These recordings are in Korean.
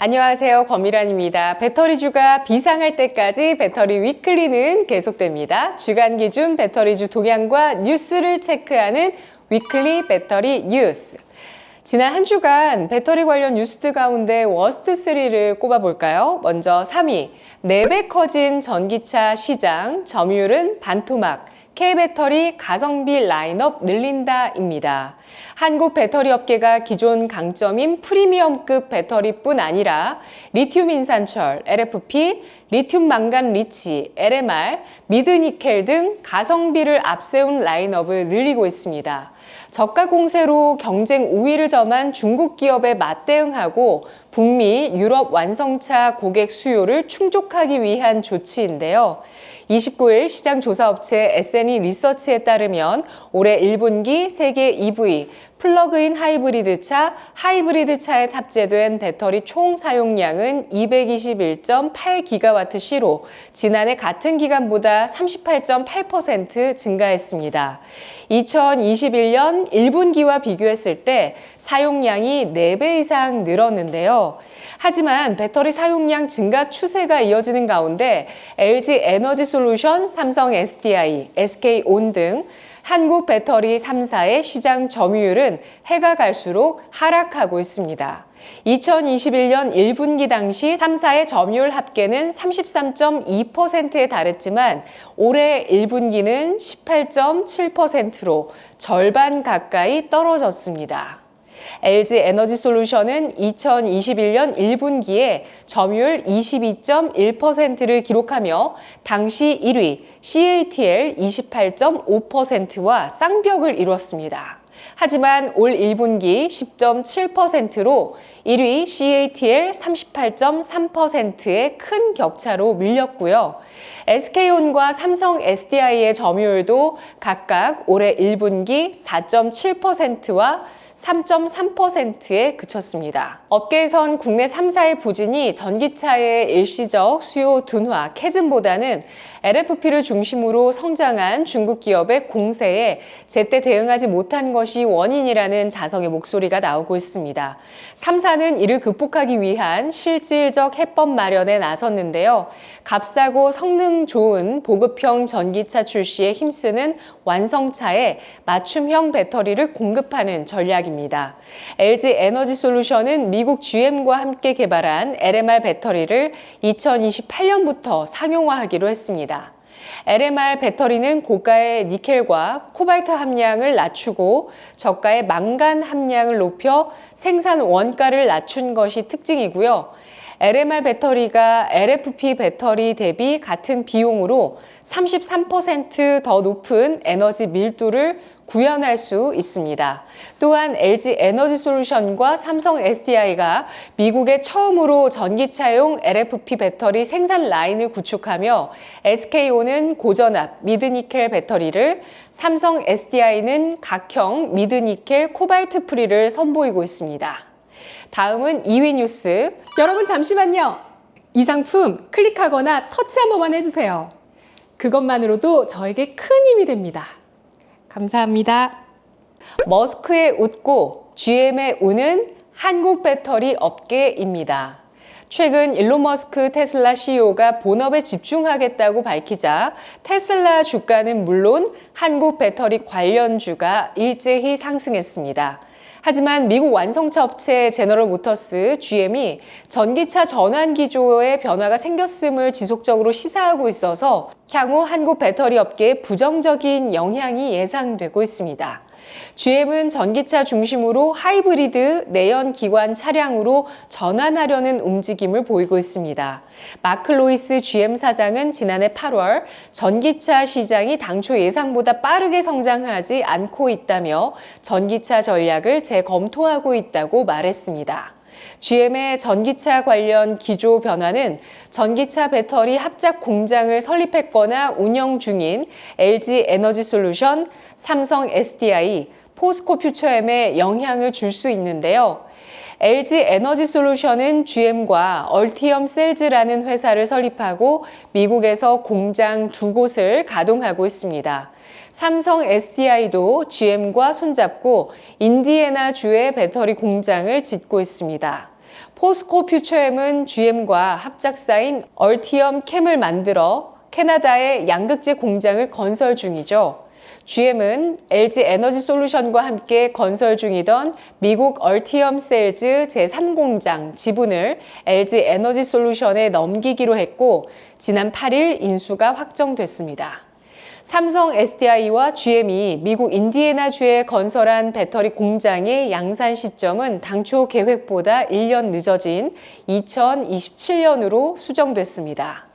안녕하세요. 권미란입니다. 배터리주가 비상할 때까지 배터리 위클리는 계속됩니다. 주간 기준 배터리주 동향과 뉴스를 체크하는 위클리 배터리 뉴스. 지난 한 주간 배터리 관련 뉴스들 가운데 워스트 3를 꼽아볼까요? 먼저 3위, 4배 커진 전기차 시장, 점유율은 반토막, K배터리 가성비 라인업 늘린다입니다. 한국 배터리 업계가 기존 강점인 프리미엄급 배터리뿐 아니라 리튬 인산철, LFP, 리튬 망간 리치, LMR, 미드니켈 등 가성비를 앞세운 라인업을 늘리고 있습니다. 저가 공세로 경쟁 우위를 점한 중국 기업에 맞대응하고 북미, 유럽 완성차 고객 수요를 충족하기 위한 조치인데요. 29일 시장조사업체 S&E 리서치에 따르면 올해 1분기 세계 EV, 플러그인 하이브리드차에 탑재된 배터리 총 사용량은 221.8GWh로 지난해 같은 기간보다 38.8% 증가했습니다. 2021년 1분기와 비교했을 때 사용량이 4배 이상 늘었는데요. 하지만 배터리 사용량 증가 추세가 이어지는 가운데 LG 에너지 솔루션, 삼성 SDI, SK온 등 한국 배터리 3사의 시장 점유율은 해가 갈수록 하락하고 있습니다. 2021년 1분기 당시 3사의 점유율 합계는 33.2%에 달했지만 올해 1분기는 18.7%로 절반 가까이 떨어졌습니다. LG 에너지 솔루션은 2021년 1분기에 점유율 22.1%를 기록하며 당시 1위 CATL 28.5%와 쌍벽을 이뤘습니다. 하지만 올 1분기 10.7%로 1위 CATL 38.3%의 큰 격차로 밀렸고요. SK온과 삼성 SDI의 점유율도 각각 올해 1분기 4.7%와 3.3%에 그쳤습니다. 업계에선 국내 3사의 부진이 전기차의 일시적 수요 둔화, 캐즘보다는 LFP를 중심으로 성장한 중국 기업의 공세에 제때 대응하지 못한 것이 원인이라는 자성의 목소리가 나오고 있습니다. 3사는 이를 극복하기 위한 실질적 해법 마련에 나섰는데요. 값싸고 성능 좋은 보급형 전기차 출시에 힘쓰는 완성차에 맞춤형 배터리를 공급하는 전략입니다. LG 에너지 솔루션은 미국 GM과 함께 개발한 LMR 배터리를 2028년부터 상용화하기로 했습니다. LMR 배터리는 고가의 니켈과 코발트 함량을 낮추고 저가의 망간 함량을 높여 생산 원가를 낮춘 것이 특징이고요. LMR 배터리가 LFP 배터리 대비 같은 비용으로 33% 더 높은 에너지 밀도를 구현할 수 있습니다. 또한 LG 에너지 솔루션과 삼성 SDI가 미국에 처음으로 전기차용 LFP 배터리 생산 라인을 구축하며 SK온은 고전압 미드니켈 배터리를, 삼성 SDI는 각형 미드니켈 코발트 프리를 선보이고 있습니다. 다음은 2위 뉴스. 여러분 잠시만요. 이 상품 클릭하거나 터치 한 번만 해주세요. 그것만으로도 저에게 큰 힘이 됩니다. 감사합니다. 머스크의 웃고 GM의 우는 한국 배터리 업계입니다. 최근 일론 머스크 테슬라 CEO가 본업에 집중하겠다고 밝히자 테슬라 주가는 물론 한국 배터리 관련주가 일제히 상승했습니다. 하지만 미국 완성차 업체 제너럴 모터스 GM이 전기차 전환 기조에 변화가 생겼음을 지속적으로 시사하고 있어서 향후 한국 배터리 업계에 부정적인 영향이 예상되고 있습니다. GM은 전기차 중심으로 하이브리드 내연 기관 차량으로 전환하려는 움직임을 보이고 있습니다. 마크 로이스 GM 사장은 지난해 8월 전기차 시장이 당초 예상보다 빠르게 성장하지 않고 있다며 전기차 전략을 재검토하고 있다고 말했습니다. GM의 전기차 관련 기조 변화는 전기차 배터리 합작 공장을 설립했거나 운영 중인 LG 에너지 솔루션, 삼성 SDI, 포스코 퓨처엠에 영향을 줄 수 있는데요. LG 에너지 솔루션은 GM과 얼티엄 셀즈라는 회사를 설립하고 미국에서 공장 2곳을 가동하고 있습니다. 삼성 SDI도 GM과 손잡고 인디애나주에 배터리 공장을 짓고 있습니다. 포스코 퓨처엠은 GM과 합작사인 얼티엄 캠을 만들어 캐나다에 양극재 공장을 건설 중이죠. GM은 LG 에너지 솔루션과 함께 건설 중이던 미국 얼티엄 셀즈 제3공장 지분을 LG 에너지 솔루션에 넘기기로 했고 지난 8일 인수가 확정됐습니다. 삼성 SDI와 GM이 미국 인디애나주에 건설한 배터리 공장의 양산 시점은 당초 계획보다 1년 늦어진 2027년으로 수정됐습니다.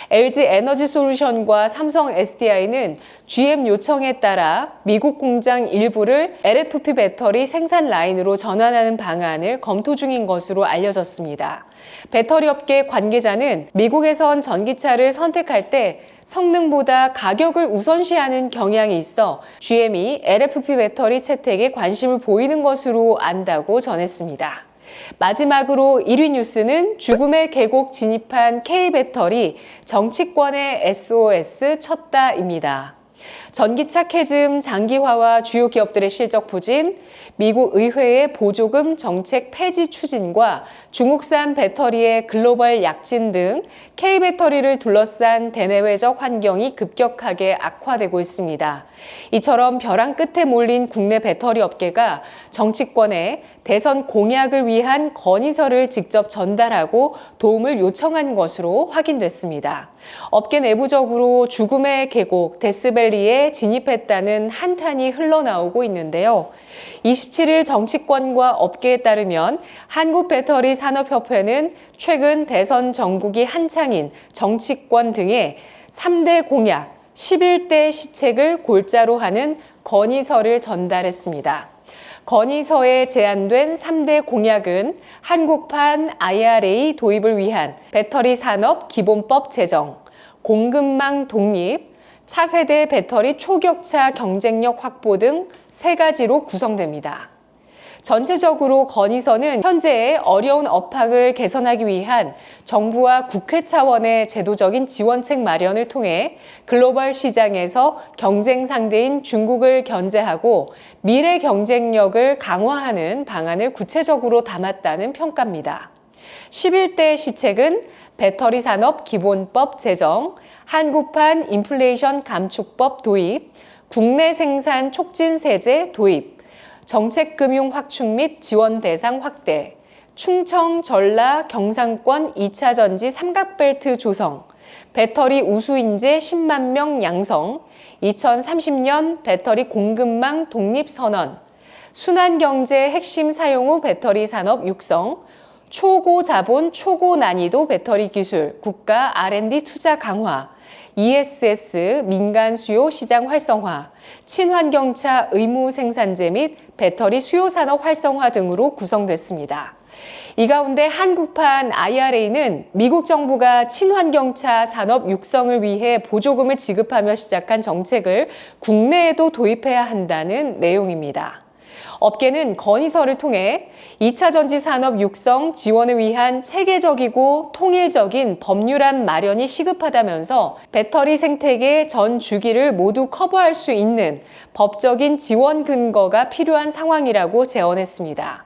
LG 에너지 솔루션과 삼성 SDI는 GM 요청에 따라 미국 공장 일부를 LFP 배터리 생산 라인으로 전환하는 방안을 검토 중인 것으로 알려졌습니다. 배터리 업계 관계자는 미국에선 전기차를 선택할 때 성능보다 가격을 우선시하는 경향이 있어 GM이 LFP 배터리 채택에 관심을 보이는 것으로 안다고 전했습니다. 마지막으로 1위 뉴스는 죽음의 계곡 진입한 K배터리 정치권의 SOS 쳤다입니다. 전기차 캐즘 장기화와 주요 기업들의 실적 부진, 미국 의회의 보조금 정책 폐지 추진과 중국산 배터리의 글로벌 약진 등 K배터리를 둘러싼 대내외적 환경이 급격하게 악화되고 있습니다. 이처럼 벼랑 끝에 몰린 국내 배터리 업계가 정치권에 대선 공약을 위한 건의서를 직접 전달하고 도움을 요청한 것으로 확인됐습니다. 업계 내부적으로 죽음의 계곡 데스밸리에 진입했다는 한탄이 흘러나오고 있는데요. 27일 정치권과 업계에 따르면 한국배터리산업협회는 최근 대선 전국이 한창인 정치권 등의 3대 공약 11대 시책을 골자로 하는 건의서를 전달했습니다. 건의서에 제안된 3대 공약은 한국판 IRA 도입을 위한 배터리 산업 기본법 제정, 공급망 독립, 차세대 배터리 초격차 경쟁력 확보 등 3가지로 구성됩니다. 전체적으로 건의서는 현재의 어려운 업황을 개선하기 위한 정부와 국회 차원의 제도적인 지원책 마련을 통해 글로벌 시장에서 경쟁 상대인 중국을 견제하고 미래 경쟁력을 강화하는 방안을 구체적으로 담았다는 평가입니다. 11대 시책은 배터리 산업 기본법 제정, 한국판 인플레이션 감축법 도입, 국내 생산 촉진 세제 도입, 정책금융 확충 및 지원 대상 확대, 충청, 전라, 경상권 2차 전지 삼각벨트 조성, 배터리 우수인재 10만 명 양성, 2030년 배터리 공급망 독립 선언, 순환경제 핵심 사용 후 배터리 산업 육성, 초고자본 초고난이도 배터리 기술 국가 R&D 투자 강화, ESS 민간 수요 시장 활성화, 친환경차 의무 생산제 및 배터리 수요 산업 활성화 등으로 구성됐습니다. 이 가운데 한국판 IRA는 미국 정부가 친환경차 산업 육성을 위해 보조금을 지급하며 시작한 정책을 국내에도 도입해야 한다는 내용입니다. 업계는 건의서를 통해 2차 전지 산업 육성 지원을 위한 체계적이고 통일적인 법률안 마련이 시급하다면서 배터리 생태계 전 주기를 모두 커버할 수 있는 법적인 지원 근거가 필요한 상황이라고 제언했습니다.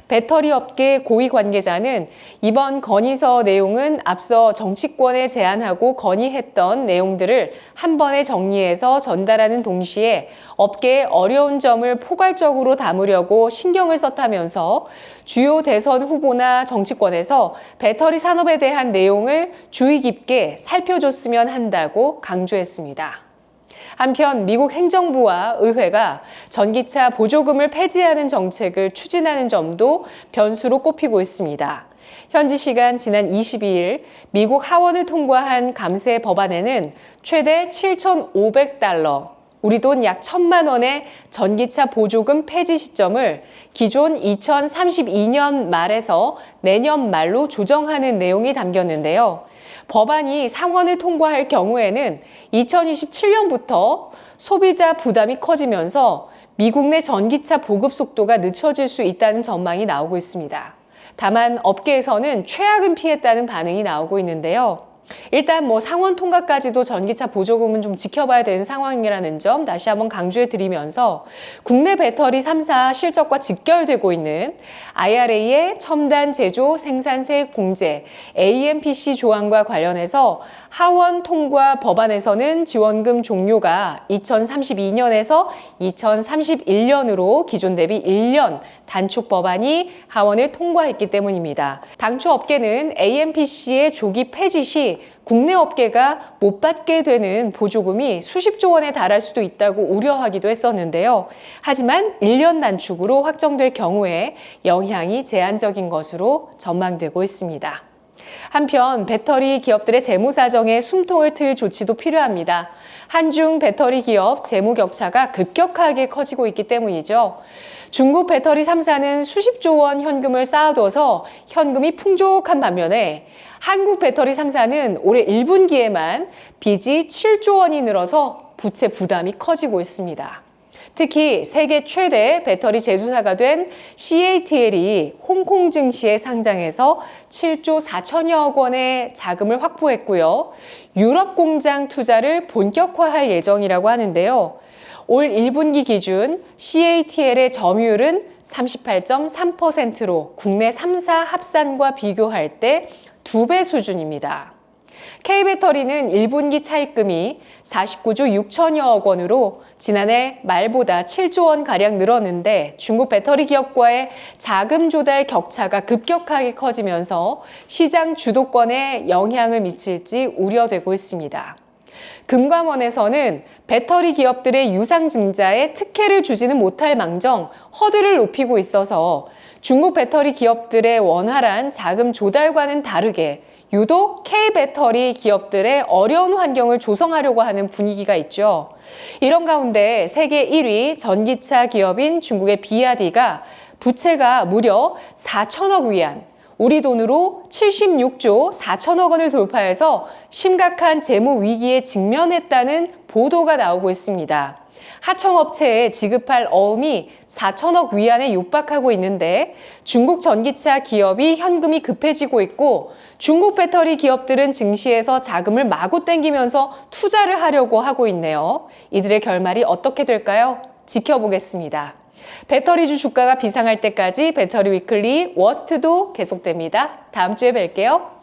배터리 업계 고위 관계자는 이번 건의서 내용은 앞서 정치권에 제안하고 건의했던 내용들을 한 번에 정리해서 전달하는 동시에 업계의 어려운 점을 포괄적으로 담으려고 신경을 썼다면서 주요 대선 후보나 정치권에서 배터리 산업에 대한 내용을 주의 깊게 살펴줬으면 한다고 강조했습니다. 한편 미국 행정부와 의회가 전기차 보조금을 폐지하는 정책을 추진하는 점도 변수로 꼽히고 있습니다. 현지 시간 지난 22일 미국 하원을 통과한 감세 법안에는 최대 7,500달러, 우리 돈 약 1,000만 원의 전기차 보조금 폐지 시점을 기존 2032년 말에서 내년 말로 조정하는 내용이 담겼는데요. 법안이 상원을 통과할 경우에는 2027년부터 소비자 부담이 커지면서 미국 내 전기차 보급 속도가 늦춰질 수 있다는 전망이 나오고 있습니다. 다만 업계에서는 최악은 피했다는 반응이 나오고 있는데요. 일단 뭐 상원 통과까지도 전기차 보조금은 좀 지켜봐야 되는 상황이라는 점 다시 한번 강조해 드리면서 국내 배터리 3사 실적과 직결되고 있는 IRA의 첨단 제조 생산세 공제 AMPC 조항과 관련해서 하원 통과 법안에서는 지원금 종료가 2032년에서 2031년으로 기존 대비 1년 단축 법안이 하원을 통과했기 때문입니다. 당초 업계는 AMPC의 조기 폐지 시 국내 업계가 못 받게 되는 보조금이 수십조 원에 달할 수도 있다고 우려하기도 했었는데요. 하지만 1년 단축으로 확정될 경우에 영향이 제한적인 것으로 전망되고 있습니다. 한편 배터리 기업들의 재무 사정에 숨통을 트일 조치도 필요합니다. 한중 배터리 기업 재무 격차가 급격하게 커지고 있기 때문이죠. 중국 배터리 3사는 수십조 원 현금을 쌓아둬서 현금이 풍족한 반면에 한국 배터리 3사는 올해 1분기에만 빚이 7조 원이 늘어서 부채 부담이 커지고 있습니다. 특히 세계 최대 배터리 제조사가 된 CATL이 홍콩 증시에 상장해서 7조 4천여억 원의 자금을 확보했고요. 유럽 공장 투자를 본격화할 예정이라고 하는데요. 올 1분기 기준 CATL의 점유율은 38.3%로 국내 3사 합산과 비교할 때 2배 수준입니다. K배터리는 1분기 차입금이 49조 6천여억 원으로 지난해 말보다 7조 원가량 늘었는데 중국 배터리 기업과의 자금 조달 격차가 급격하게 커지면서 시장 주도권에 영향을 미칠지 우려되고 있습니다. 금감원에서는 배터리 기업들의 유상증자에 특혜를 주지는 못할 망정 허들을 높이고 있어서 중국 배터리 기업들의 원활한 자금 조달과는 다르게 유독 K배터리 기업들의 어려운 환경을 조성하려고 하는 분위기가 있죠. 이런 가운데 세계 1위 전기차 기업인 중국의 비아디가 부채가 무려 4천억 위안, 우리 돈으로 76조 4천억 원을 돌파해서 심각한 재무 위기에 직면했다는 보도가 나오고 있습니다. 하청업체에 지급할 어음이 4천억 위안에 육박하고 있는데 중국 전기차 기업이 현금이 급해지고 있고 중국 배터리 기업들은 증시에서 자금을 마구 땡기면서 투자를 하려고 하고 있네요. 이들의 결말이 어떻게 될까요? 지켜보겠습니다. 배터리주 주가가 비상할 때까지 배터리 위클리 워스트도 계속됩니다. 다음 주에 뵐게요.